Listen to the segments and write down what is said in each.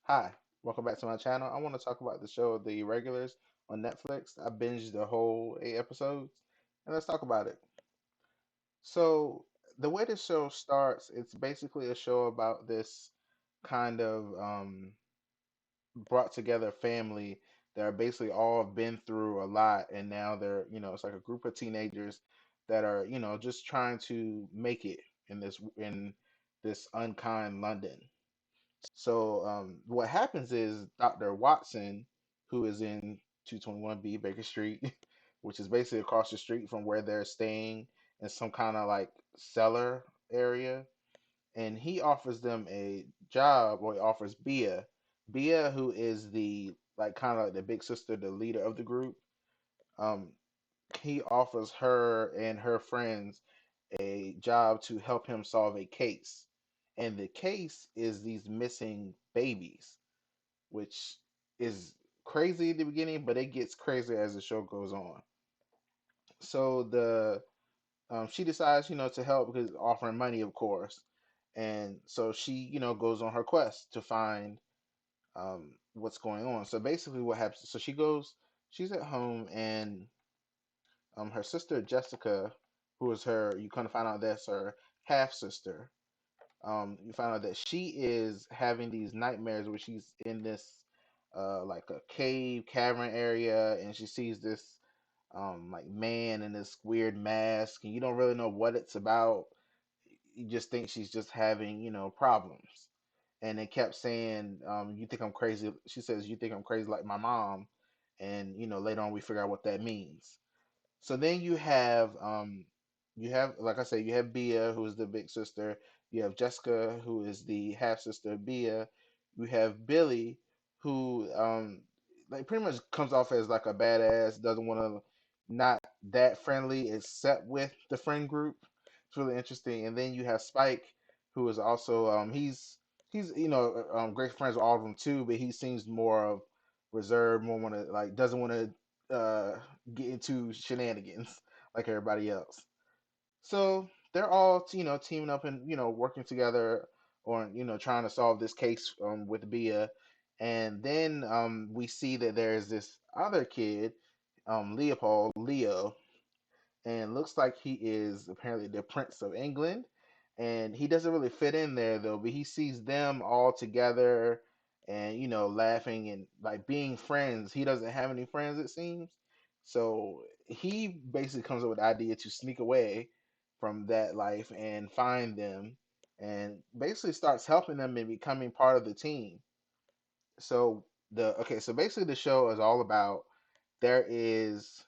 Hi, welcome back to my channel. I want to talk about the show The Irregulars on Netflix. I binged the whole 8 episodes, and let's talk about it. So, the way the show starts, it's basically a show about this kind of brought together family that are basically all been through a lot, and now it's like a group of teenagers that are, just trying to make it in this unkind London. So what happens is Dr. Watson, who is in 221B Baker Street, which is basically across the street from where they're staying in some kind of like cellar area, and he offers them a job, or he offers Bia, who is the like kind of like the big sister, the leader of the group. Um, he offers her and her friends a job to help him solve a case, and the case is these missing babies, which is crazy at the beginning, but it gets crazier as the show goes on. So the she decides, to help because offering money, of course, and so she, goes on her quest to find what's going on. So basically, what happens? So she's at home, and her sister Jessica, who is her, you kind of find out that's her half sister. You find out that she is having these nightmares where she's in this like a cave cavern area, and she sees this like man in this weird mask, and you don't really know what it's about. You just think she's just having, problems. And they kept saying, you think I'm crazy. She says, you think I'm crazy like my mom. And, later on we figure out what that means. So then you have like I said, you have Bia, who is the big sister. You have Jessica, who is the half sister of Bia. You have Billy, who like pretty much comes off as like a badass, doesn't want to, not that friendly except with the friend group. It's really interesting. And then you have Spike, who is also he's great friends with all of them too, but he seems more of reserved, more want to like doesn't want to get into shenanigans like everybody else. So they're all, teaming up and, working together on, trying to solve this case with Bia. And then we see that there's this other kid, Leo, and looks like he is apparently the Prince of England. And he doesn't really fit in there though, but he sees them all together and laughing and like being friends. He doesn't have any friends, it seems. So he basically comes up with the idea to sneak away from that life and find them, and basically starts helping them and becoming part of the team. So so basically the show is all about, there is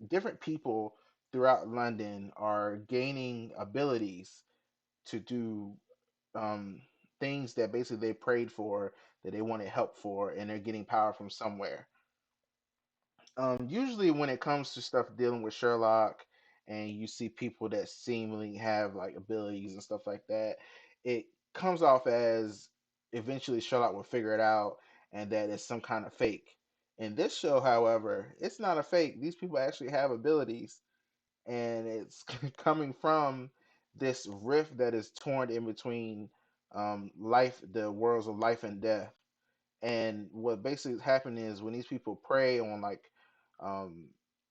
different people throughout London are gaining abilities to do um, things that basically they prayed for, that they wanted help for, and they're getting power from somewhere. Usually, when it comes to stuff dealing with Sherlock, and you see people that seemingly have like abilities and stuff like that, it comes off as eventually Sherlock will figure it out, and that it's some kind of fake. In this show, however, it's not a fake. These people actually have abilities, and it's coming from this rift that is torn in between the worlds of life and death. And what basically is happening is when these people pray on um,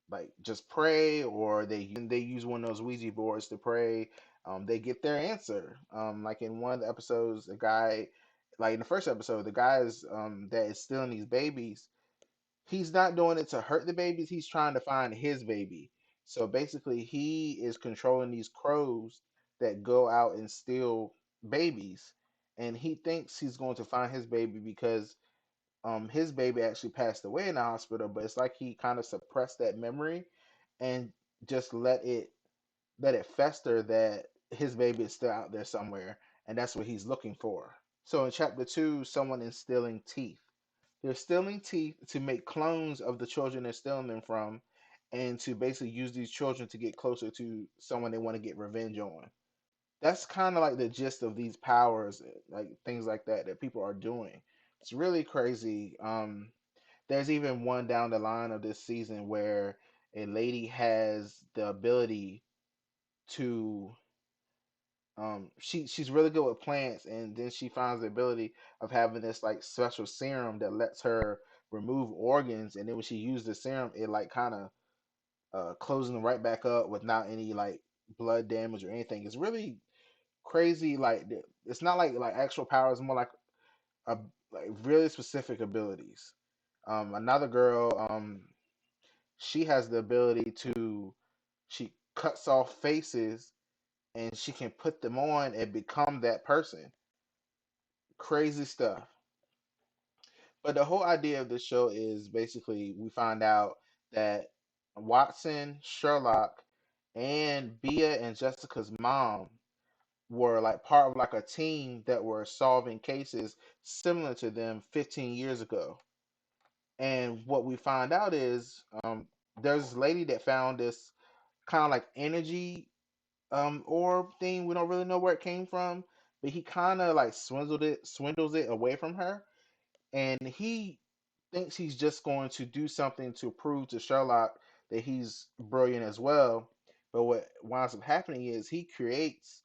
like just pray, or they use one of those Ouija boards to pray, they get their answer. Like in one of the episodes, the guy, like in the first episode, the guy is that is stealing these babies. He's not doing it to hurt the babies. He's trying to find his baby. So basically, he is controlling these crows that go out and steal babies, and he thinks he's going to find his baby because his baby actually passed away in the hospital, but it's like he kind of suppressed that memory and just let it fester that his baby is still out there somewhere, and that's what he's looking for. So in chapter two, someone is stealing teeth. They're stealing teeth to make clones of the children they're stealing them from, and to basically use these children to get closer to someone they want to get revenge on. That's kind of like the gist of these powers, like things like that people are doing. It's really crazy. There's even one down the line of this season where a lady has the ability to She's really good with plants, and then she finds the ability of having this like special serum that lets her remove organs, and then when she uses the serum, it like kind of closing them right back up without any like blood damage or anything. It's really crazy. Like it's not like actual powers, more like a like really specific abilities. Another girl, she has the ability to she cuts off faces and she can put them on and become that person. Crazy stuff. But the whole idea of this show is basically we find out that Watson, Sherlock, and Bia and Jessica's mom were like part of like a team that were solving cases similar to them 15 years ago. And what we find out is there's this lady that found this kind of like energy orb thing. We don't really know where it came from, but he kind of like swindles it away from her, and he thinks he's just going to do something to prove to Sherlock that he's brilliant as well. But what winds up happening is he creates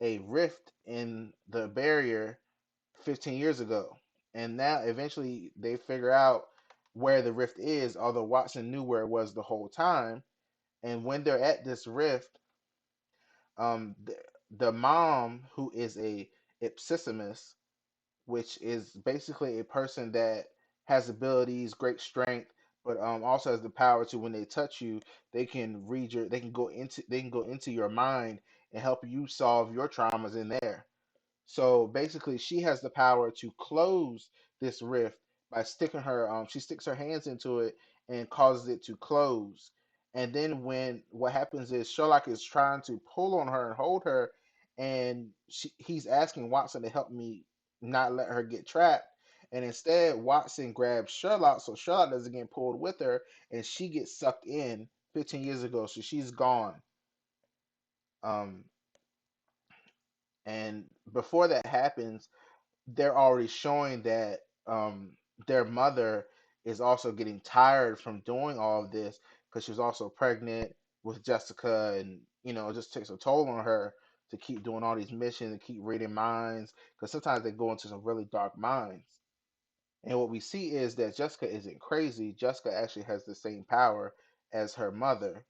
a rift in the barrier 15 years ago. And now eventually they figure out where the rift is, although Watson knew where it was the whole time. And when they're at this rift, um, the, the mom, who is a ipsissimus, which is basically a person that has abilities, great strength, but also has the power to when they touch you, they can go into your mind and help you solve your traumas in there. So basically, she has the power to close this rift by sticking her. She sticks her hands into it and causes it to close. And then when what happens is Sherlock is trying to pull on her and hold her, and he's asking Watson to help me not let her get trapped. And instead, Watson grabs Sherlock, so Sherlock doesn't get pulled with her, and she gets sucked in 15 years ago, so she's gone. Um, and before that happens, they're already showing that their mother is also getting tired from doing all of this because she was also pregnant with Jessica, and it just takes a toll on her to keep doing all these missions and keep reading minds because sometimes they go into some really dark minds. And what we see is that Jessica isn't crazy. Jessica actually has the same power as her mother,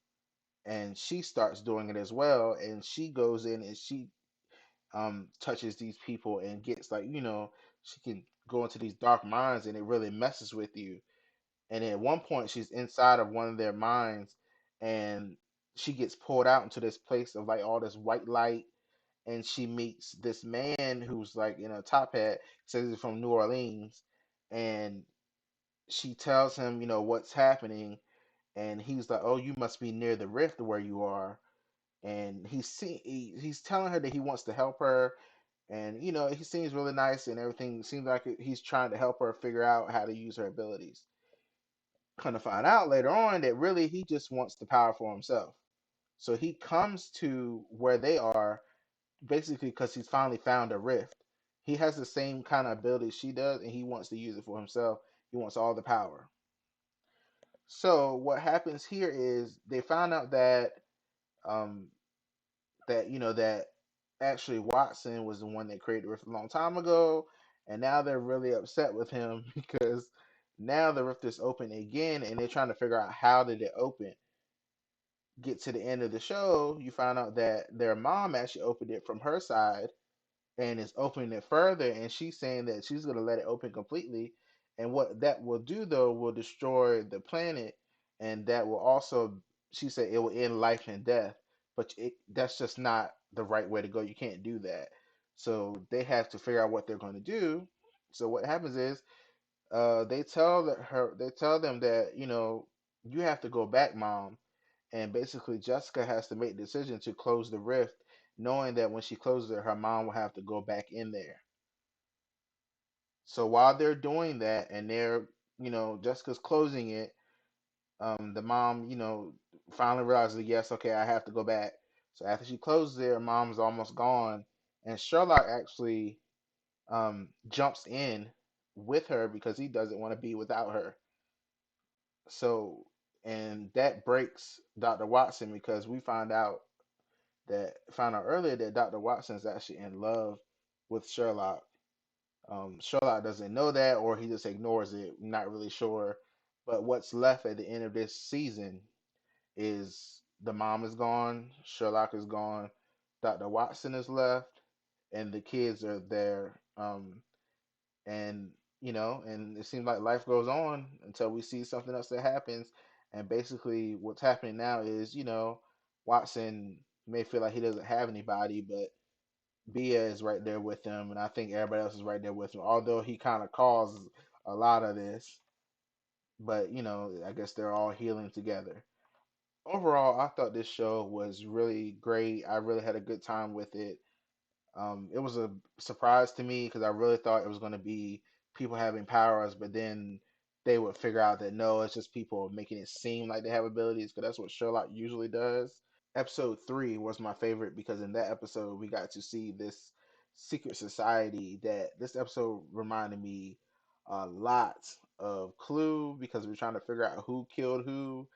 and she starts doing it as well. And she goes in and she touches these people and gets like she can go into these dark minds and it really messes with you. And at one point she's inside of one of their minds, and she gets pulled out into this place of like all this white light, and she meets this man who's like in a top hat, says he's from New Orleans, and she tells him what's happening, and he's like, oh, you must be near the rift where you are. And he's telling her that he wants to help her, and he seems really nice and everything. Seems like he's trying to help her figure out how to use her abilities. Kind of find out later on that really he just wants the power for himself. So he comes to where they are basically because he's finally found a rift. He has the same kind of ability she does, and he wants to use it for himself. He wants all the power. So what happens here is they found out um, that actually Watson was the one that created Rift a long time ago, and now they're really upset with him because now the Rift is open again, and they're trying to figure out how did it open. Get to the end of the show, you find out that their mom actually opened it from her side and is opening it further, and she's saying that she's going to let it open completely. And what that will do, though, will destroy the planet, and that will also, she said, it will end life and death. But that's just not the right way to go. You can't do that. So they have to figure out what they're going to do. So what happens is, they tell them that you have to go back, mom, and basically Jessica has to make the decision to close the rift, knowing that when she closes it, her mom will have to go back in there. So while they're doing that and Jessica's closing it, the mom, finally realizes, yes, okay, I have to go back. So after she closes it, her mom's almost gone, and Sherlock actually jumps in with her because he doesn't want to be without her. So, and that breaks Dr. Watson because we find out that found out earlier that Dr. Watson is actually in love with Sherlock. Sherlock doesn't know that, or he just ignores it. Not really sure. But what's left at the end of this season is the mom is gone, Sherlock is gone, Dr. Watson is left, and the kids are there. And and it seems like life goes on until we see something else that happens. And basically, what's happening now is, Watson may feel like he doesn't have anybody, but Bia is right there with him, and I think everybody else is right there with him. Although he kind of caused a lot of this, but I guess they're all healing together. Overall, I thought this show was really great. I really had a good time with it. It was a surprise to me because I really thought it was going to be people having powers, but then they would figure out that no, it's just people making it seem like they have abilities because that's what Sherlock usually does. Episode 3 was my favorite because in that episode we got to see this secret society. That this episode reminded me a lot of Clue because we are trying to figure out who killed who,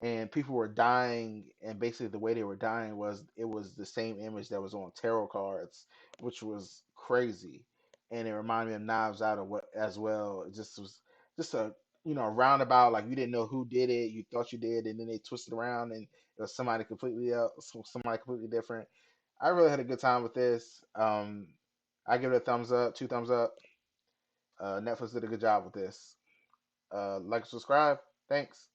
and people were dying, and basically the way they were dying was it was the same image that was on tarot cards, which was crazy. And it reminded me of Knives Out as well. It just was just a roundabout, like you didn't know who did it, you thought you did, and then they twisted around and it was somebody completely else, somebody completely different. I really had a good time with this. I give it a thumbs up, two thumbs up. Netflix did a good job with this. Like, subscribe. Thanks.